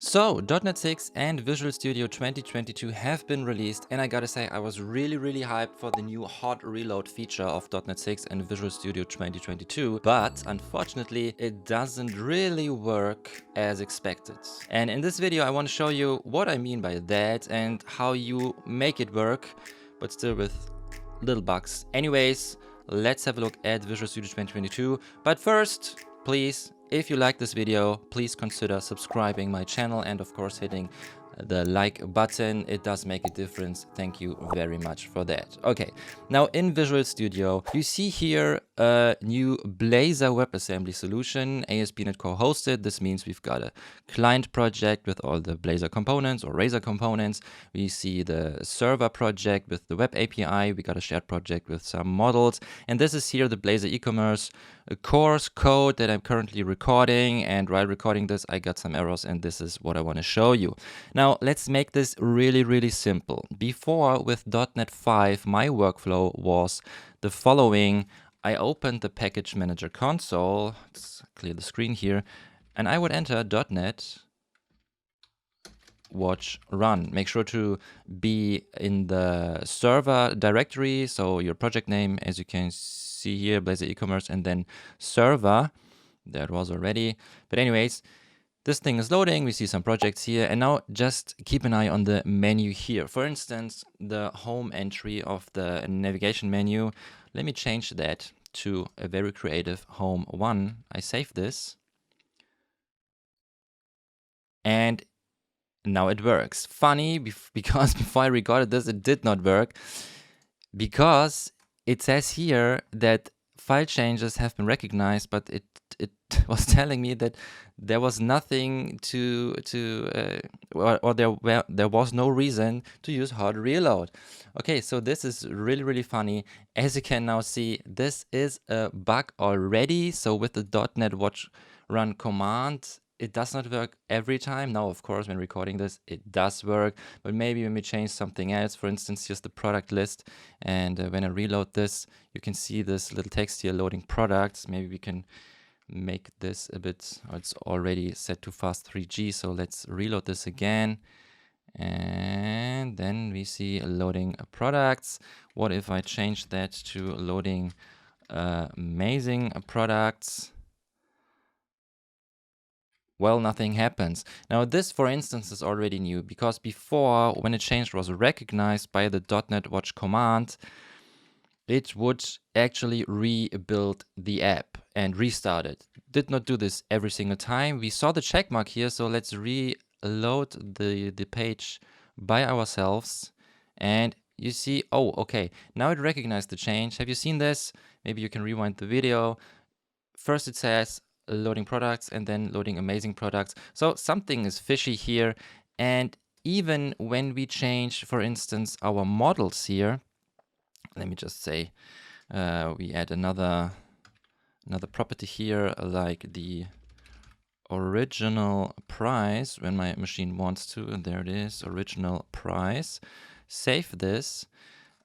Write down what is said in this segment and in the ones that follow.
So, .NET 6 and Visual Studio 2022 have been released, and I gotta say I was really hyped for the new hot reload feature of .NET 6 and Visual Studio 2022, but unfortunately it doesn't really work as expected. And in this video I want to show you what I mean by that and how you make it work, but still with little bugs. Anyways, let's have a look at Visual Studio 2022, but first, please, if you like this video, please consider subscribing my channel and of course hitting the like button. It does make a difference. Thank you very much for that. Okay, now in Visual Studio, you see here a new Blazor WebAssembly solution, ASP.NET Core hosted. This means we've got a client project with all the Blazor components or Razor components. We see the server project with the web API. We got a shared project with some models. And this is here the Blazor e-commerce course code that I'm currently recording, and while recording this I got some errors, and this is what I want to show you. Now let's make this really simple. Before with .NET 5 my workflow was the following. I opened the package manager console, let's clear the screen here, and I would enter .NET watch run. Make sure to be in the server directory, so your project name, as you can see here, Blazor e-commerce, and then server. That was already, but anyways, this thing is loading. We see some projects here, and now just keep an eye on the menu here. For instance, the home entry of the navigation menu. Let me change that to a very creative home 1. I save this, and now it works. Funny, because before I recorded this, it did not work, because it says here that file changes have been recognized, but it was telling me that there was nothing or there was no reason to use hard reload. Okay, so this is really funny. As you can now see, this is a bug already. So with the .NET watch run command, it does not work every time. Now, of course, when recording this, it does work, but maybe when we change something else, for instance, here's the product list, and when I reload this, you can see this little text here, loading products. Maybe we can make this a bit, it's already set to fast 3G, so let's reload this again. And then we see loading products. What if I change that to loading amazing products? Well, nothing happens. Now this, for instance, is already new, because before, when it changed, was recognized by the .NET watch command, it would actually rebuild the app and restart it. Did not do this every single time. We saw the check mark here, so let's reload the page by ourselves, and you see, oh, okay, now it recognized the change. Have you seen this? Maybe you can rewind the video. First it says loading products and then loading amazing products. So something is fishy here. And even when we change, for instance, our models here, let me just say, we add another property here, like the original price, when my machine wants to, and there it is, original price. Save this,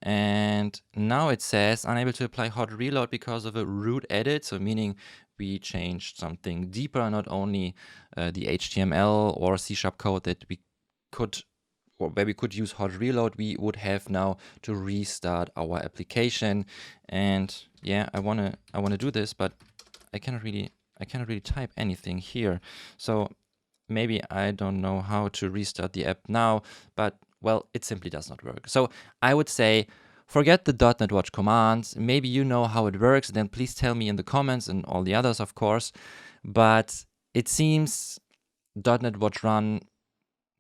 and now it says unable to apply hot reload because of a root edit, so meaning we changed something deeper, not only the HTML or C# code that we could, or where we could use hot reload, we would have now to restart our application. And yeah, I wanna do this, but I cannot really type anything here. So maybe I don't know how to restart the app now, but well, it simply does not work. So I would say, forget the .NET Watch commands. Maybe you know how it works, then please tell me in the comments, and all the others, of course. But it seems .NET Watch Run,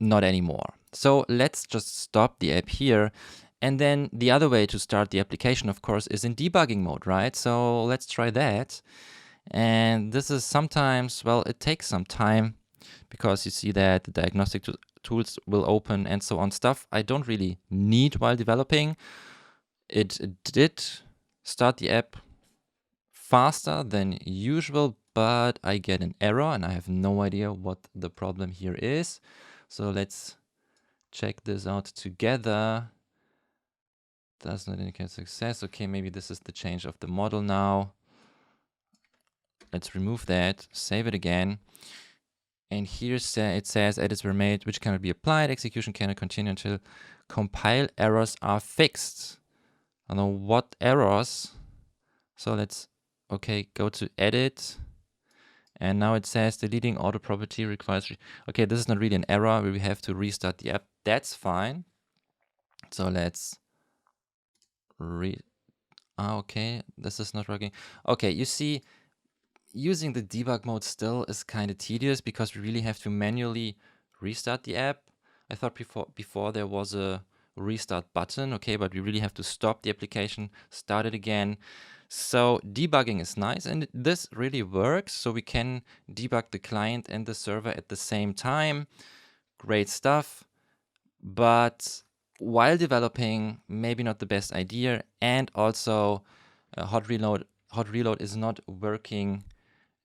not anymore. So let's just stop the app here. And then the other way to start the application, of course, is in debugging mode, right? So let's try that. And this is sometimes, well, it takes some time, because you see that the diagnostic tools will open and so on, stuff I don't really need while developing. It did start the app faster than usual, but I get an error and I have no idea what the problem here is. So let's check this out together. Does not indicate success. Okay, maybe this is the change of the model now. Let's remove that, save it again. And here it says edits were made, which cannot be applied. Execution cannot continue until compile errors are fixed. I don't know what errors. So let's, okay, go to edit. And now it says deleting auto property requires, okay, this is not really an error where we have to restart the app. That's fine. So let's okay, this is not working. Okay, you see, using the debug mode still is kind of tedious because we really have to manually restart the app. I thought before there was a restart button, okay, but we really have to stop the application, start it again. So debugging is nice, and this really works. So we can debug the client and the server at the same time. Great stuff. But while developing, maybe not the best idea. And also hot reload is not working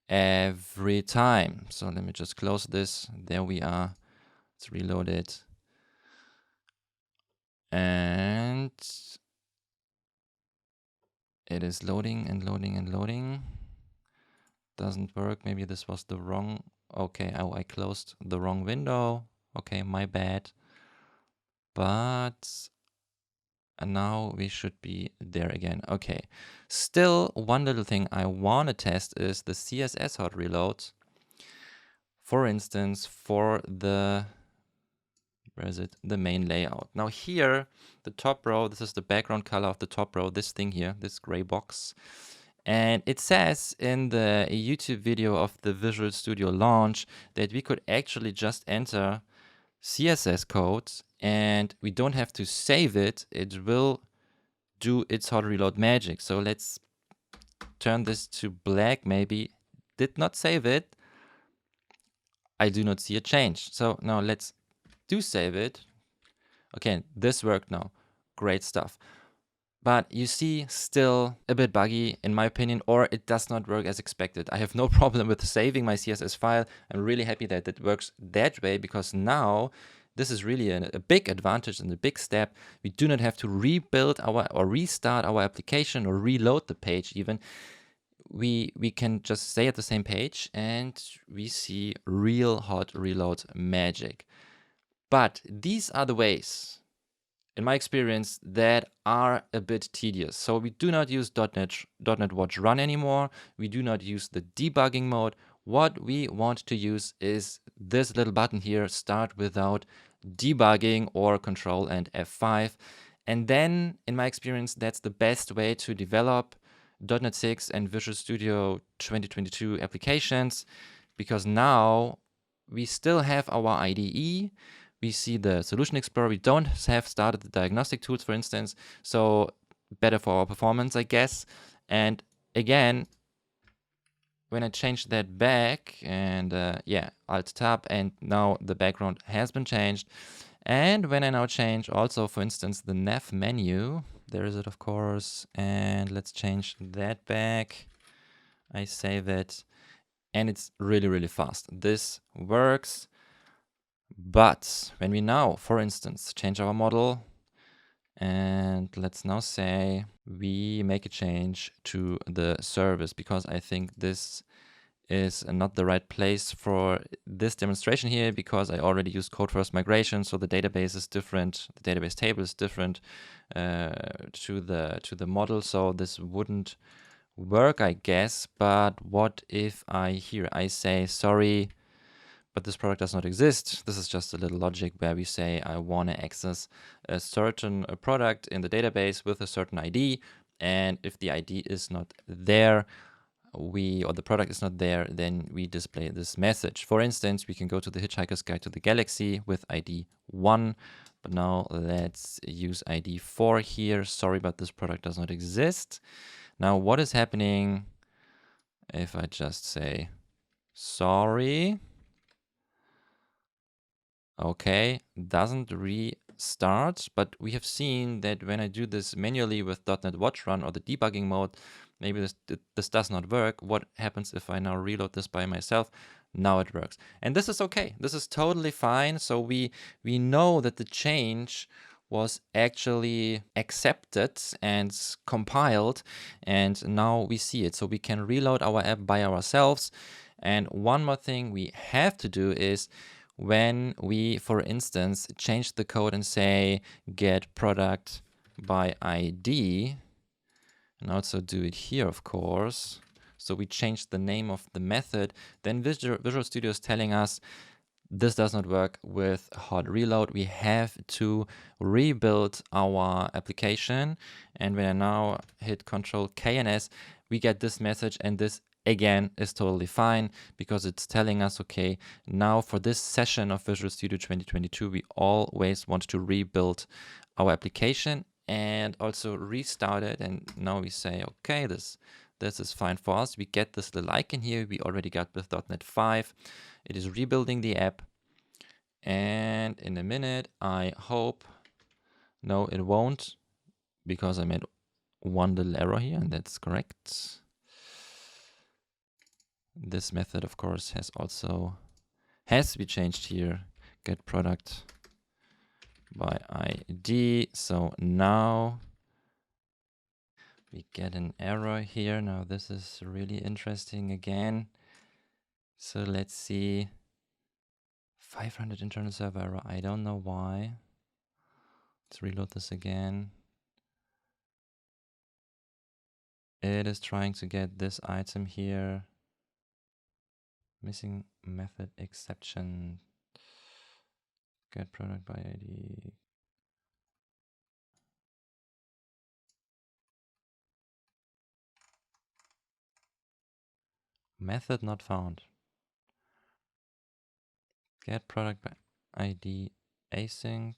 every time. So let me just close this. There we are. Let's reload it. And it is loading and loading and loading. Doesn't work. Maybe this was the wrong. Okay, I closed the wrong window. Okay, my bad. But now we should be there again. Okay. Still, one little thing I want to test is the CSS hot reload. For instance, for the, where is it? The main layout. Now here, the top row, this is the background color of the top row, this thing here, this gray box. And it says in the YouTube video of the Visual Studio launch that we could actually just enter CSS code and we don't have to save it. It will do its hot reload magic. So let's turn this to black maybe. Did not save it. I do not see a change. So now let's do save it. Okay, this worked now. Great stuff. But you see, still a bit buggy in my opinion, or it does not work as expected. I have no problem with saving my CSS file. I'm really happy that it works that way because now this is really a big advantage and a big step. We do not have to rebuild or restart our application or reload the page even. We can just stay at the same page and we see real hot reload magic. But these are the ways, in my experience, that are a bit tedious. So we do not use .NET Watch Run anymore. We do not use the debugging mode. What we want to use is this little button here, Start Without Debugging, or Control and F5. And then, in my experience, that's the best way to develop .NET 6 and Visual Studio 2022 applications, because now we still have our IDE. We see the Solution Explorer. We don't have started the diagnostic tools, for instance, so better for our performance, I guess. And again, when I change that back and yeah, Alt-Tab, and now the background has been changed. And when I now change also, for instance, the nav menu, there is it, of course, and let's change that back. I save it, and it's really, really fast. This works. But when we now, for instance, change our model, and let's now say we make a change to the service, because I think this is not the right place for this demonstration here, because I already used code first migration, so the database is different, the database table is different to the model, so this wouldn't work, I guess. But what if I say sorry, but this product does not exist? This is just a little logic where we say I want to access a certain product in the database with a certain ID, and if the ID is not there, or the product is not there, then we display this message. For instance, we can go to the Hitchhiker's Guide to the Galaxy with ID 1, but now let's use ID 4 here. Sorry, but this product does not exist. Now, what is happening if I just say sorry? Okay, doesn't restart, but we have seen that when I do this manually with .NET Watch Run or the debugging mode, maybe this does not work. What happens if I now reload this by myself? Now it works. And this is okay. This is totally fine. So we know that the change was actually accepted and compiled, and now we see it. So we can reload our app by ourselves. And one more thing we have to do is when we, for instance, change the code and say get product by ID, and also do it here, of course. So we change the name of the method. Then Visual Studio is telling us this does not work with hot reload. We have to rebuild our application. And when I now hit Control K and S, we get this message, and this again is totally fine because it's telling us, okay, now for this session of Visual Studio 2022, we always want to rebuild our application and also restart it. And now we say, okay, this is fine for us. We get this little icon here. We already got with .NET 5. It is rebuilding the app. And in a minute, I hope, no, it won't, because I made one little error here, and that's correct. This method, of course, has to be changed here. Get product by ID. So now we get an error here. Now this is really interesting again. So let's see. 500 internal server error. I don't know why. Let's reload this again. It is trying to get this item here. Missing method exception. Get product by ID. Method not found. Get product by ID async.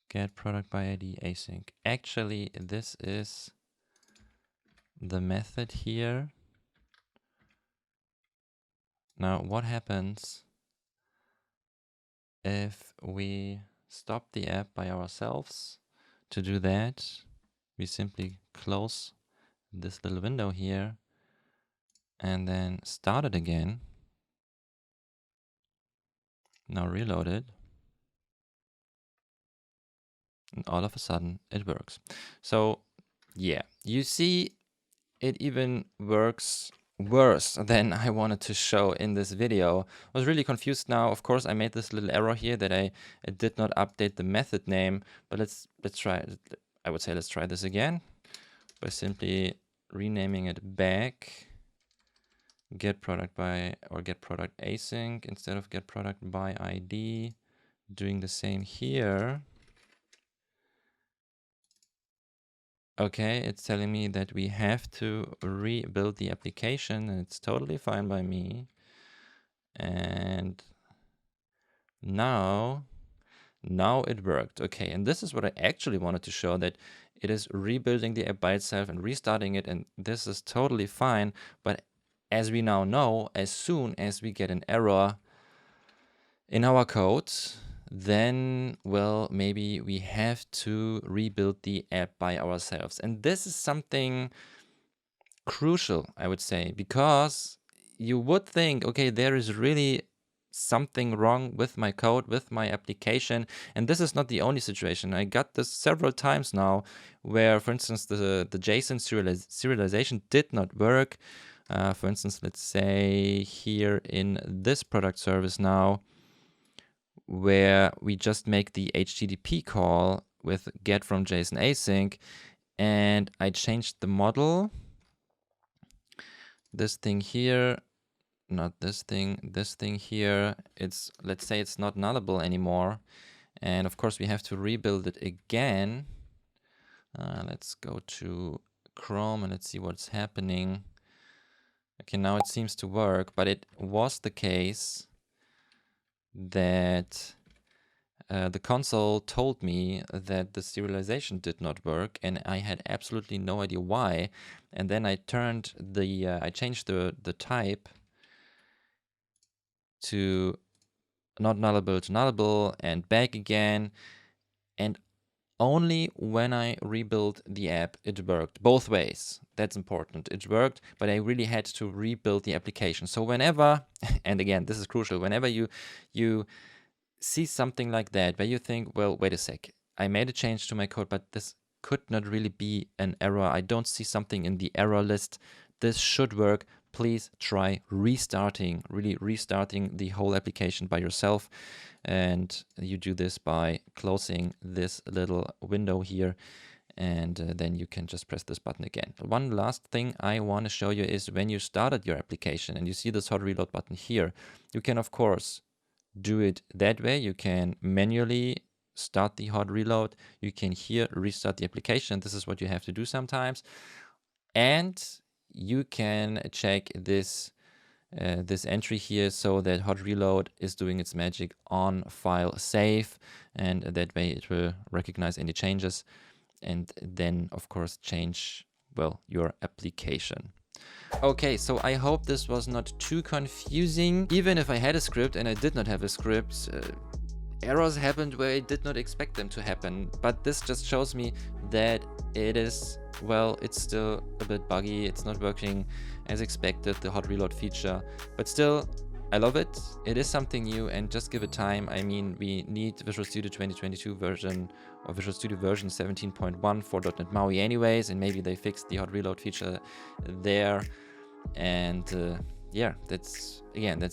Get product by ID async. Actually, this is the method here. Now, what happens if we stop the app by ourselves? To do that, we simply close this little window here and then start it again. Now reload it. And all of a sudden it works. So yeah, you see it even works worse than I wanted to show in this video. I was really confused now. Of course, I made this little error here that I did not update the method name, but let's try. I would say let's try this again by simply renaming it back. Get product by, or get product async instead of get product by ID. Doing the same here. Okay, it's telling me that we have to rebuild the application, and it's totally fine by me. And now it worked. Okay, and this is what I actually wanted to show, that it is rebuilding the app by itself and restarting it, and this is totally fine. But as we now know, as soon as we get an error in our code, then, well, maybe we have to rebuild the app by ourselves. And this is something crucial, I would say, because you would think, okay, there is really something wrong with my code, with my application. And this is not the only situation. I got this several times now where, for instance, the JSON serialization did not work. For instance, let's say here in this product service now, where we just make the HTTP call with get from JSON async, and I changed the model. This thing here, not this thing here, it's, let's say it's not nullable anymore. And of course we have to rebuild it again. Let's go to Chrome and let's see what's happening. Okay, now it seems to work, but it was the case that the console told me that the serialization did not work, and I had absolutely no idea why. And then I turned the, I changed the type to not nullable to nullable and back again. And only when I rebuilt the app, it worked both ways. That's important. It worked, but I really had to rebuild the application. So whenever, and again, this is crucial, whenever you see something like that, where you think, well, wait a sec, I made a change to my code, but this could not really be an error. I don't see something in the error list. This should work. please try really restarting the whole application by yourself. And you do this by closing this little window here, and then you can just press this button again. One last thing I want to show you is when you started your application and you see this hot reload button here, you can of course do it that way. You can manually start the hot reload. You can here restart the application. This is what you have to do sometimes. And you can check this this entry here, so that hot reload is doing its magic on file save, and that way it will recognize any changes and then of course change, well, your application. Okay, so I hope this was not too confusing. Even if I had a script and I did not have a script, errors happened where I did not expect them to happen. But this just shows me that it is, well, it's still a bit buggy. It's not working as expected, the hot reload feature. But still, I love it. It is something new, and just give it time. I mean, we need Visual Studio 2022 version, or Visual Studio version 17.1 for .NET MAUI anyways, and maybe they fixed the hot reload feature there. And yeah, that's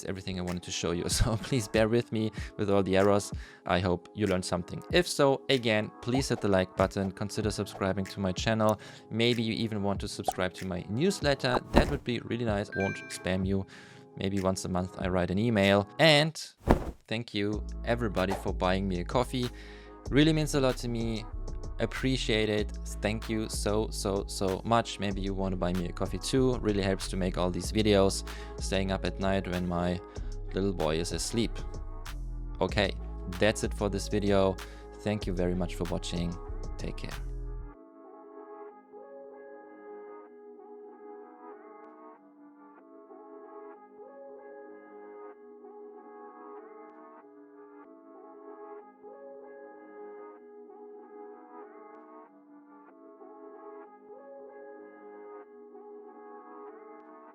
everything I wanted to show you. So please bear with me with all the errors. I hope you learned something. If so, again, please hit the like button, consider subscribing to my channel. Maybe you even want to subscribe to my newsletter. That would be really nice. I won't spam you. Maybe once a month I write an email. And thank you everybody for buying me a coffee. Really means a lot to me. Appreciate it. Thank you so much. Maybe you want to buy me a coffee too. Really helps to make all these videos, staying up at night when my little boy is asleep. Okay, that's it for this video. Thank you very much for watching. Take care.